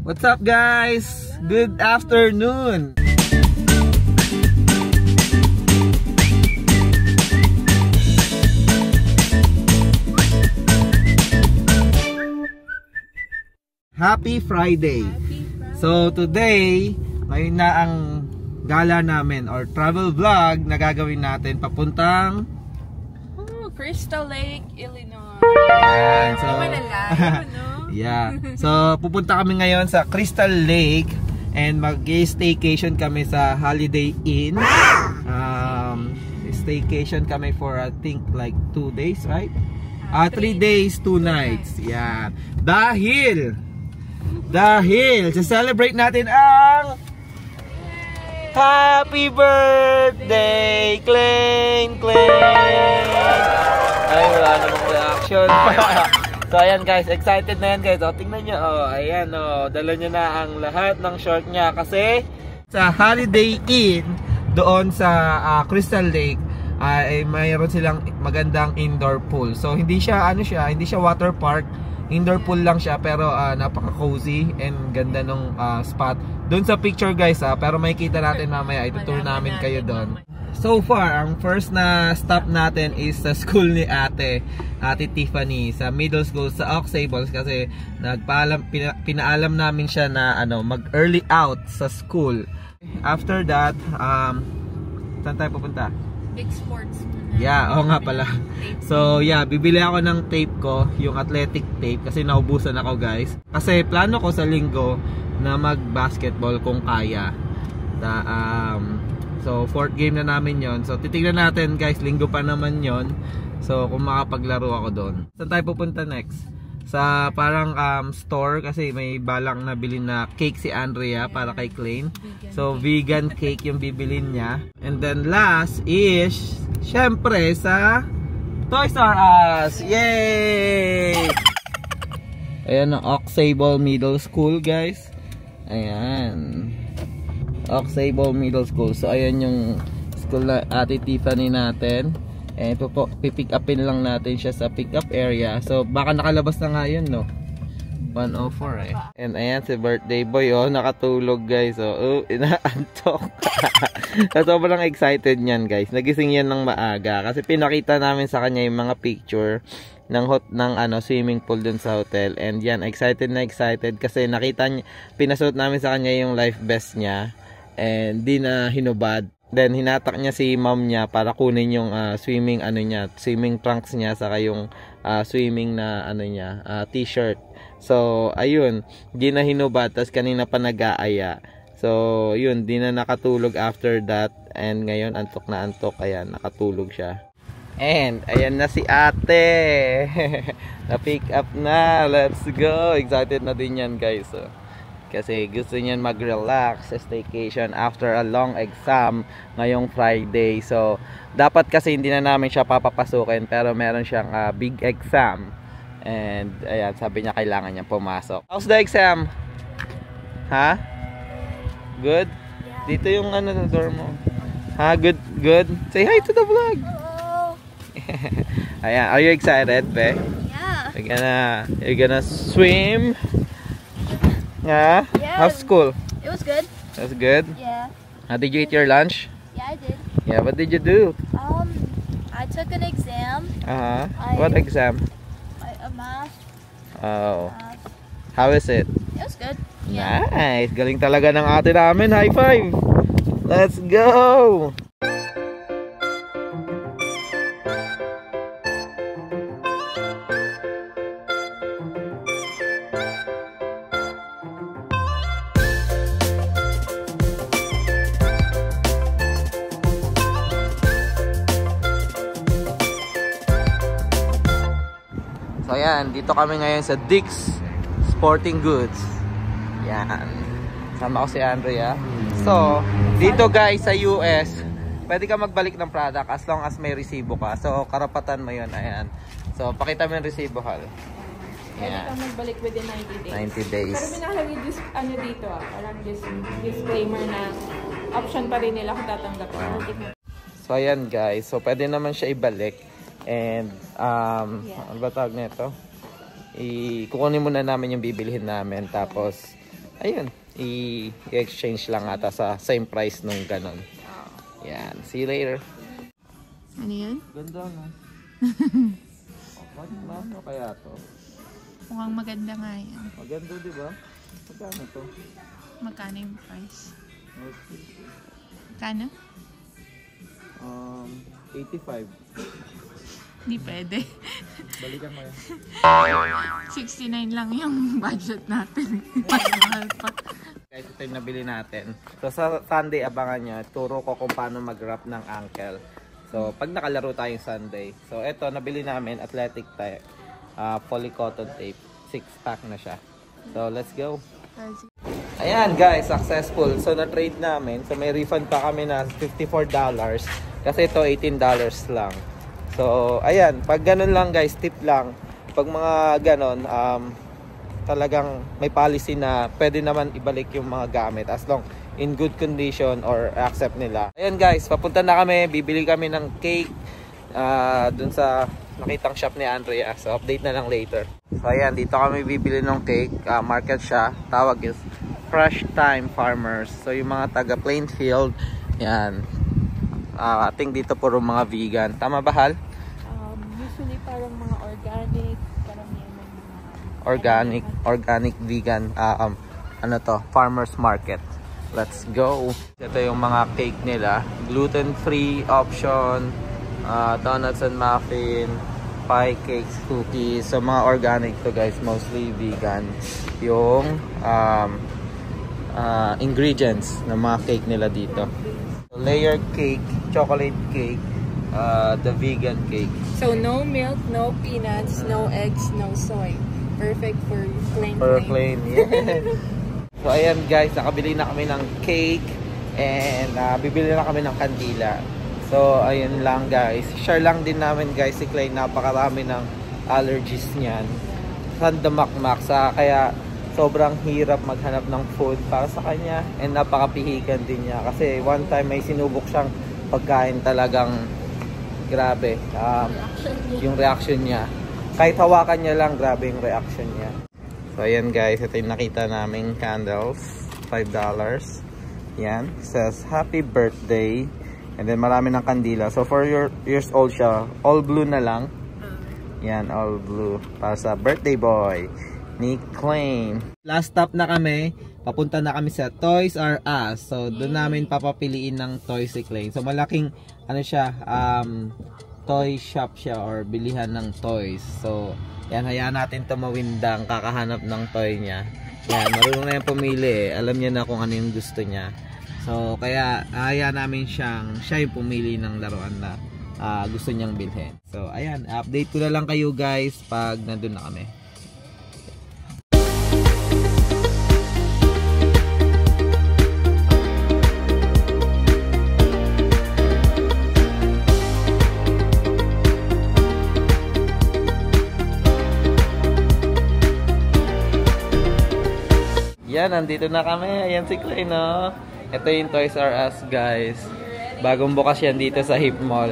What's up guys? Good afternoon! Happy Friday! So today, ngayon na ang gala namin or travel vlog na gagawin natin papuntang Crystal Lake, Illinois. Yan, so, yeah. So pupunta kami ngayon sa Crystal Lake and mag-staycation kami sa Holiday Inn. Staycation kami for I think like 2 days, right? 3 days, 2 nights. Yan. Dahil celebrate natin ang Happy Birthday, Klein! Ay, wala namang reaction. So ayan guys, excited na yan guys. O, tingnan nyo. O, ayan o. Dala nyo na ang lahat ng short niya. Kasi sa Holiday Inn, doon sa Crystal Lake, ay mayroon silang magandang indoor pool. So hindi siya, hindi siya water park. Indoor pool lang siya, pero napaka-cozy and ganda nung spot. Doon sa picture guys pero makikita natin mamaya. Itutour namin kayo doon. So far, ang first na stop natin is sa school ni Ate Tiffany, sa middle school sa Aux Sable, kasi pinaalam namin siya na mag-early out sa school. After that, saan tayo pupunta? Big Sports. Yeah, oo nga pala. So yeah, bibili ako ng tape ko, yung athletic tape, kasi naubusan ako guys. Kasi plano ko sa linggo na mag-basketball kung kaya. So 4th game na namin yon. So titignan natin guys, linggo pa naman yon. So kung makapaglaro ako doon. Saan tayo pupunta next? Sa parang store, kasi may balang nabili na cake si Andrea para kay Klein. So vegan cake yung bibilin niya. And then last is syempre sa Toys R Us. Yay! Ayan ang Aux Sable Middle School guys. Ayan, Aux Sable Middle School. So ayan yung school na Ate Tiffany natin. And pipick upin lang natin siya sa pick up area. So baka nakalabas na nga yun, no? 104 eh. And ayan si birthday boy, nakatulog guys. Inaantok. Sobrang excited niyan guys. Nagising yan ng maaga kasi pinakita namin sa kanya yung mga picture ng swimming pool dun sa hotel. And yan, excited na excited kasi nakita niya, pinasuot namin sa kanya yung life vest niya and di na hinubad. Then hinatak niya si mom niya para kunin yung swimming swimming trunks niya, saka yung swimming na t-shirt. So ayun, di na hinubad, tas kanina pa nag-aaya. So yun, di na nakatulog after that, and ngayon antok na antok, kaya nakatulog siya. And ayan na si Ate. Na-pick up na. Let's go. Excited na din yan guys. Kasi gusto niyan mag-relax sa staycation after a long exam ngayong Friday. So dapat kasi hindi na namin siya papapasukin, pero meron siyang big exam. And ayan, sabi niya kailangan niya pumasok. How's the exam? Ha? Good? Yeah. Dito yung door mo. Ha? Good? Good? Say hi to the vlog. Ayan, are you excited, Be? Yeah. You're gonna swim? Yeah? How's school? It was good. It was good? Yeah. Did you eat your lunch? Yeah, I did. Yeah, what did you do? I took an exam. What exam? A math. Oh. How is it? It was good. Yeah. Nice. Galing talaga ng ate namin. High five. Let's go. So yan, dito kami ngayon sa Dick's Sporting Goods. Yan. Sama ko si Andrea. So, dito guys sa US, pwede ka magbalik ng product as long as may resibo ka. So, karapatan mo yun. Ayan. So, pakita mo yung resibo, Hal. Pwede ka magbalik within 90 days. 90 days. Pero pinakalagay dito parang disclaimer na option pa rin nila kung tatanggapin. So, ayan guys. So, pwede naman siya ibalik. And ano ba tawag nito? Kukunin muna namin yung bibilhin namin, tapos ayun, i-exchange lang ata sa same price nung ganon. Yan, see you later. Ano yun? Ganda no? Ano kaya to? Mukhang maganda nga yan. Maganda diba? Magkano to? Magkano yung price? Magkano? 85. Hindi pwede. Balikan mo yan. 69 lang yung budget natin. Mahal pa. Guys, ito yung nabili natin. So sa Sunday, abangan nyo. Turo ko kung paano mag-wrap ng ankle. So pag nakalaro tayong Sunday. So ito, nabili namin athletic tape. Poly cotton tape. 6-pack na siya. So let's go. Ayan guys, successful. So na-trade namin. So may refund pa kami na $54. Kasi ito $18 lang. So ayan, pag ganun lang guys, tip lang. Pag mga ganun, talagang may policy na pwede naman ibalik yung mga gamit as long in good condition or accept nila. Ayan guys, papunta na kami. Bibili kami ng cake dun sa nakitang shop ni Andrea. So update na lang later. So ayan, dito kami bibili ng cake. Market siya. Tawag is Fresh Time Farmers. So yung mga taga Plainfield, yan. I think dito puro mga vegan. Tama ba, Hal? Usually parang mga organic, parang yan mga organic vegan ano to, farmers market. Let's go. Ito yung mga cake nila, gluten-free option, donuts and muffin, pie cakes, cookies. So mga organic to guys, mostly vegan yung ingredients ng mga cake nila dito. Layer cake, chocolate cake, the vegan cake. So no milk, no peanuts, no eggs, no soy. Perfect for plain. For plain, yeah. So ayan guys, nakabili na kami ng cake and bibili na kami ng kandila. So ayun lang guys. Share lang din namin guys si Clay, napakarami ng allergies niyan. Sandamakmak kaya sobrang hirap maghanap ng food para sa kanya and napakapihikan din niya. Kasi one time may sinubok siyang pagkain talagang grabe. Yung reaction niya. Kahit hawakan niya lang, grabe yung reaction niya. So ayan guys, ito yung nakita naming candles. $5. Yan. It says happy birthday. And then marami ng kandila. So 4 years old siya. All blue na lang. Yan, all blue. Para sa birthday boy ni Klein. Last stop na kami. Papunta na kami sa Toys R Us. So doon namin papapiliin ng toys si Klein. So malaking ano siya, toy shop siya or bilihan ng toys. So yan, hayaan natin tumawindang kakahanap ng toy niya. Yan, marunong na yan pumili. Alam niya na kung ano yung gusto niya. So kaya hayaan namin siya yung pumili ng laruan na gusto niyang bilhin. So ayan, update ko na lang kayo guys pag nandun na kami. Yan, nandito na kami. Ayan si Clay, no? Ito yung Toys R Us, guys. Bagong bukas yan dito sa Hip Mall.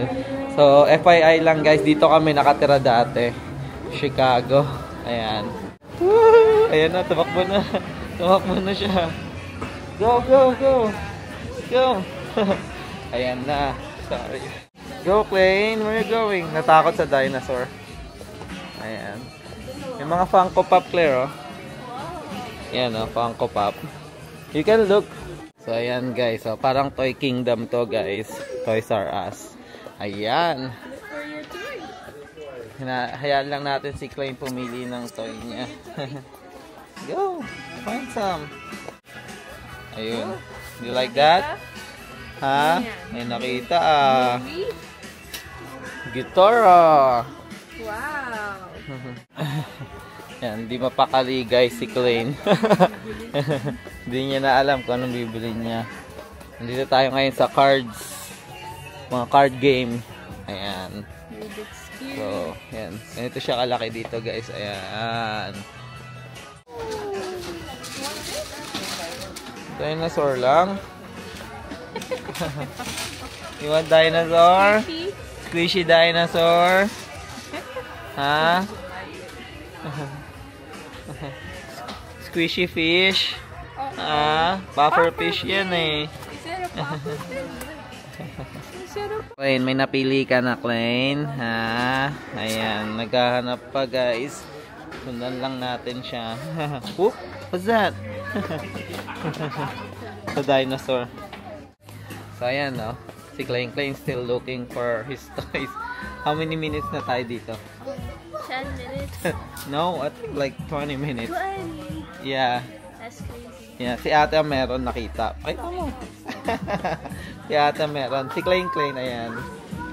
So, FYI lang, guys. Dito kami nakatira dati. Chicago. Ayan. Woo! Ayan na, tumakbo na. Tumakbo na siya. Go, go, go. Go. Ayan na. Sorry. Go, Clay. Where are you going? Natakot sa dinosaur. Ayan. Yung mga Funko Pop, Claire, oh. Yan o, Funko Pop. You can look. So, ayan guys. So, parang Toy Kingdom to guys. Toys R Us. Ayan. Hayaan lang natin si Klein pumili ng toy niya. Go! Find some. Ayun. You like that? Ha? May nakita ah. Guitar. Wow! Yan, hindi mapakali guys si Klein. Hindi niya na alam kung anong bibili niya. Nandito tayo ngayon sa cards. Mga card game. Ayan. So, yan. Ganito siya kalaki dito guys. Ayan. Dinosaur lang. You want dinosaur? Squishy dinosaur? Ha? Squishy fish. Puffer fish yan eh. Klein, may napili ka na, Klein. Ayan, naghahanap pa guys. Sundan lang natin siya. Whoop, what's that? The dinosaur. So ayan, no? Si Klein still looking for his toys. How many minutes na tayo dito? 10 minutes. No, I think like 20 minutes. 20. Yeah. That's crazy. Yeah, si ate meron nakita. Ay, tama. Si ate meron. Si Klein, ayan.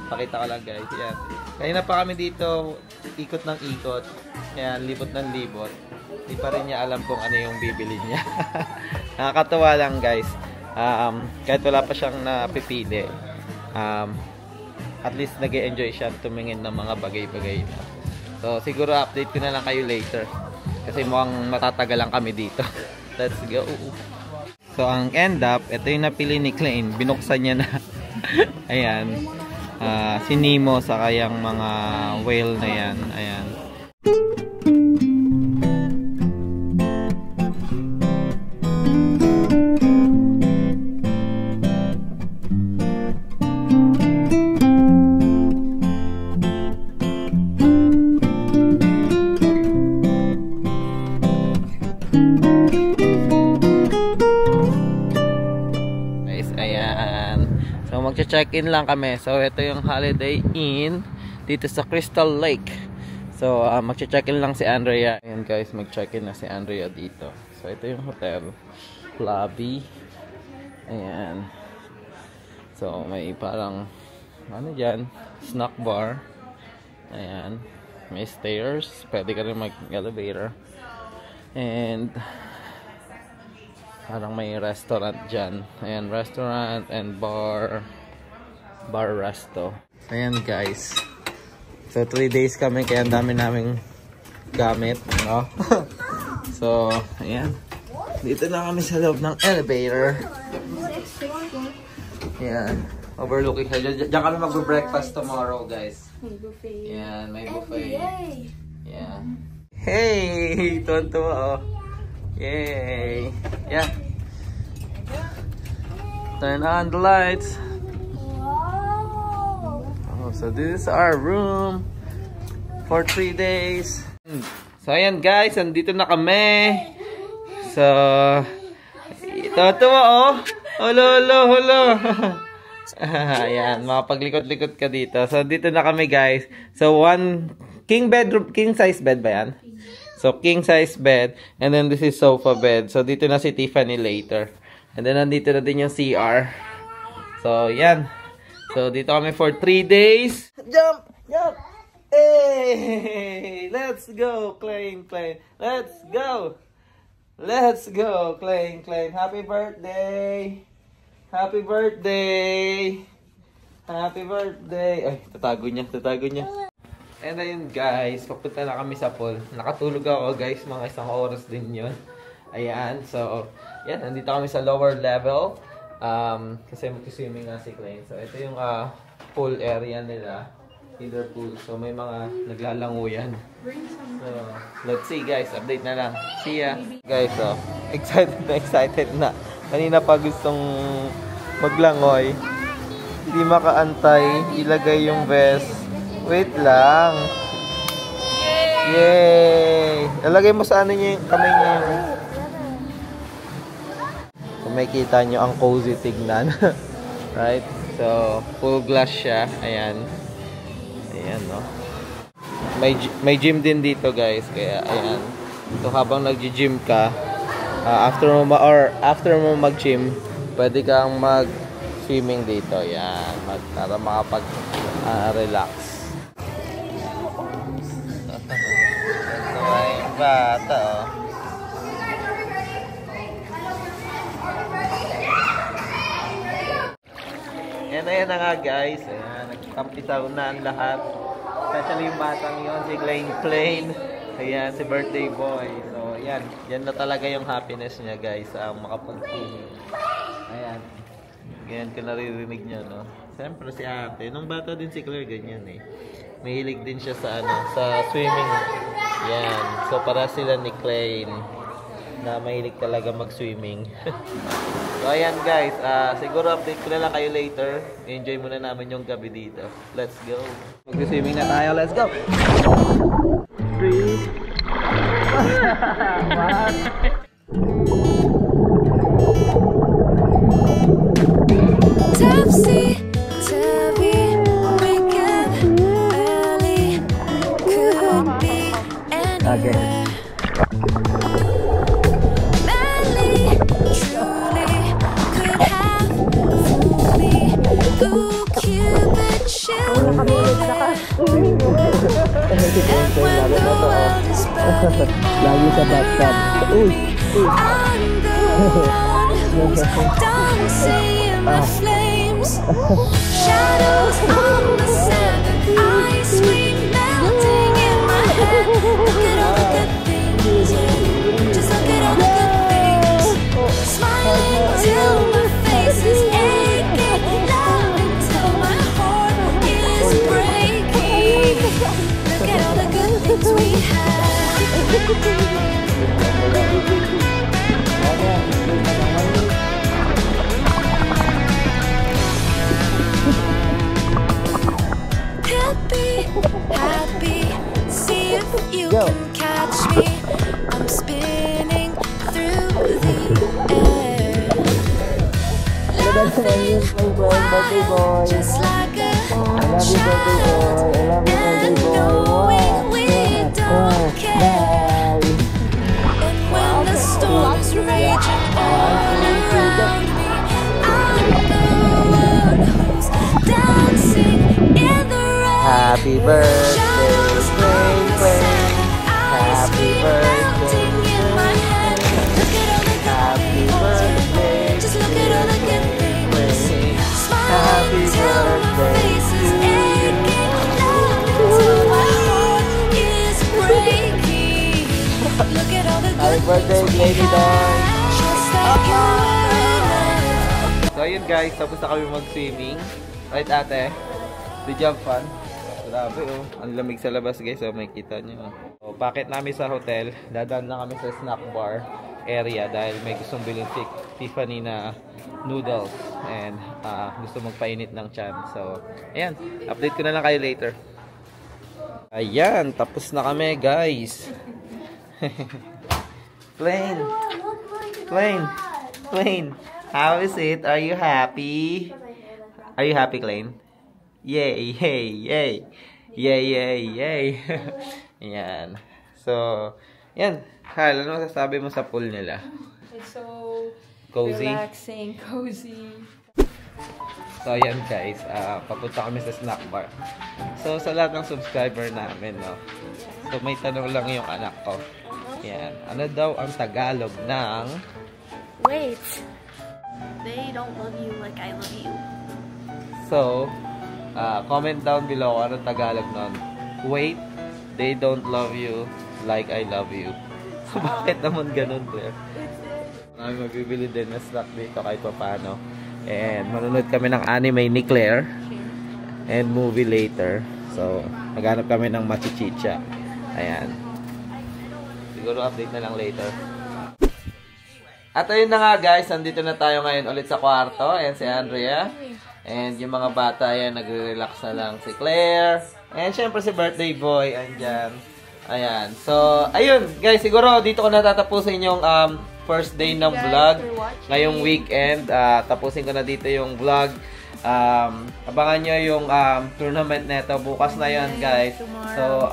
Pakita ko lang guys. Ayan. Kanina pa kami dito, ikot ng ikot. Ayan, libot ng libot. Hindi pa rin niya alam kung ano yung bibili niya. Nakakatawa lang guys. Kahit wala pa siyang napipili. At least nag-enjoy siya tumingin ng mga bagay-bagay na. So, siguro update ko na lang kayo later. Kasi mukhang matatagal lang kami dito. Let's go. So, ang end up, ito yung napili ni Klein. Binuksan niya na. Ayan. Si Nemo sa kayang mga whale na yan. Ayan. Magche-check-in lang kami. So, ito yung Holiday Inn dito sa Crystal Lake. So, magche-check-in lang si Andrea. Ayan guys, mag-check-in na si Andrea dito. So, ito yung hotel lobby. Ayan. So, may parang ano dyan, snack bar. Ayan. May stairs. Pwede ka rin mag-elevator. And parang may restaurant dyan. Ayan, restaurant and bar resto. Ayan guys. So 3 days kami kaya ang dami naming gamit, no? So, ayan. Dito na kami sa loob ng elevator. Ayan. Overlooking. Diyan kami mag-breakfast tomorrow, guys. May buffet. Ayan, may buffet. Yeah. Hey! Tuwan-tuwa, oh. Yay! Yeah. Turn on the lights. Oh, so this is our room for 3 days. So ayan guys, andito na kami. So tuwa oh. Holo. Ayan, makapaglikot-likot ka dito. So dito na kami guys. So one king size bed ba yan? So king size bed and then this is sofa bed. So dito na si Tiffany later. And then nandito na din yung CR. So yan. So dito kami for 3 days. Jump! Hey! Let's go, Klein. Let's go, Klein. Happy birthday! Happy birthday! Ay, tatago niya. And ayun guys, papunta na kami sa pool. Nakatulog ako guys, mga 1 oras din yun. Ayan, so yan, nandito kami sa lower level. Kasi mag-swimming nga si Klein. So ito yung pool area nila. Either pool. So may mga naglalanguyan. So let's see guys, update na lang. See ya. Guys, so excited na. Kanina pa gustong maglangoy. Hindi makaantay. Ilagay yung vest. Wait lang. Yay! Lalagay mo sa ano niya yung kamay niya yung... Kung may kita nyo ang cozy tignan. Right? So, full glass siya. Ayan. Ayan, no? May gym din dito, guys. Kaya, ayan. So, habang nag-gym ka, after mo mag-gym, pwede kang mag-swimming dito. Ayan. Para makapag-relax. Ito ay bata, oh. Ayan na nga guys. Ayan, nagkampisaw na ang lahat. Especially yung batang yun, si Klein. Ayan, si birthday boy. So, ayan. Yan na talaga yung happiness niya guys. Ang makapag-swimming. Ayan. Ganyan ko naririnig niya, no? Siyempre si ate. Nung bata din si Claire, ganyan eh. Mahilig din siya sa, sa swimming. Ayan. So, para sila ni Klein. na mahilig talaga mag-swimming. So ayan guys, siguro update ko na lang kayo later. Enjoy muna namin yung gabi dito. Let's go! Mag-swimming na tayo, let's go! 3 Topsy turvy, wake up early, could be anywhere. Madly, truly, could have fooled me. Ooh, Cupid, shoot me there. And when the world is burning around me, I'm the one who's dancing in the flames. Shadows on the sand, ice cream melting in my head. Look at all the good things, yeah. Just look at all the good things. Smiling till my face is aching, loving till my heart is breaking. Look at all the good things we have. Happy, see if you can catch me. I'm spinning through the air, laughing wild, just like a child, and knowing we don't care. And when the storm's raging all around me, I'm the one who's dancing in the Happy birthday, Plain Plain. Happy birthday, happy birthday, just look at all the good things. happy birthday to you. Look at all the Happy good birthday, things we Lady Doy. have. Just like you're So ayun guys, tapos na kami mag-swimming. Right ate? Did you have fun? Grabe oh, ang lamig sa labas guys, so makikita nyo. So, bakit namin sa hotel, dadaan na kami sa snack bar area dahil may gustong bilhin si Tiffany na noodles and gusto magpainit ng tiyan. So, ayan, update ko na lang kayo later. Ayan, tapos na kami guys. Plain, how is it? Are you happy? Are you happy, Plain? Yay, yay, yay. Yay, yay, yay. Yan. So, yan. Hal, ano masasabi mo sa pool nila? It's so Cozy? relaxing, cozy. So, ayan guys. Papunta kami sa snack bar. So, sa lahat ng subscriber namin, no? So, may tanong lang yung anak ko. Yan. Ano daw ang Tagalog ng... Wait. They don't love you like I love you. So, comment down below anong Tagalog nun. Wait, they don't love you like I love you. So, bakit naman ganun, Claire? Kami mabibili din na snack dito kahit pa paano. And manunod kami ng anime ni Claire. And movie later. So, maghanap kami ng machichicha. Ayan. Siguro update na lang later. At ayun na nga guys, nandito na tayo ngayon ulit sa kwarto. Ayan si Andrea. And yung mga bata yan, nagre-relax na lang si Claire. And syempre si birthday boy, andyan. Ayan. So, ayun guys, siguro dito ko natatapusin yung first day ng vlog. Ngayong weekend, tapusin ko na dito yung vlog. Abangan nyo yung tournament neto. Bukas na yan guys. So,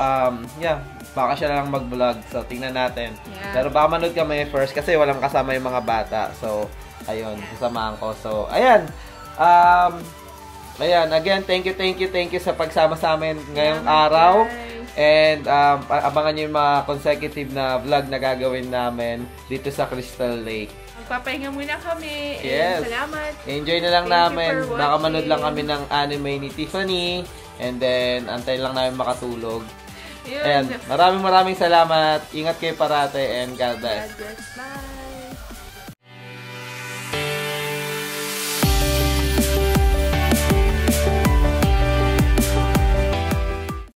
yeah. Baka siya lang mag-vlog. So, tingnan natin. Yeah. Pero baka manood kami first kasi walang kasama yung mga bata. So, ayun. Sasamahan ko. So, ayan. Ayan. Again, thank you sa pagsama sa amin ngayong araw. And, abangan nyo yung mga consecutive na vlog na gagawin namin dito sa Crystal Lake. Magpapahinga muna kami. Yes. And salamat. Enjoy na lang Thank you namin. for Baka manood lang watching. kami ng anime ni Tiffany. And then, antayin lang namin makatulog. Yun. Ayan, maraming salamat. Ingat kayo parate and God bless. God bless. Bye.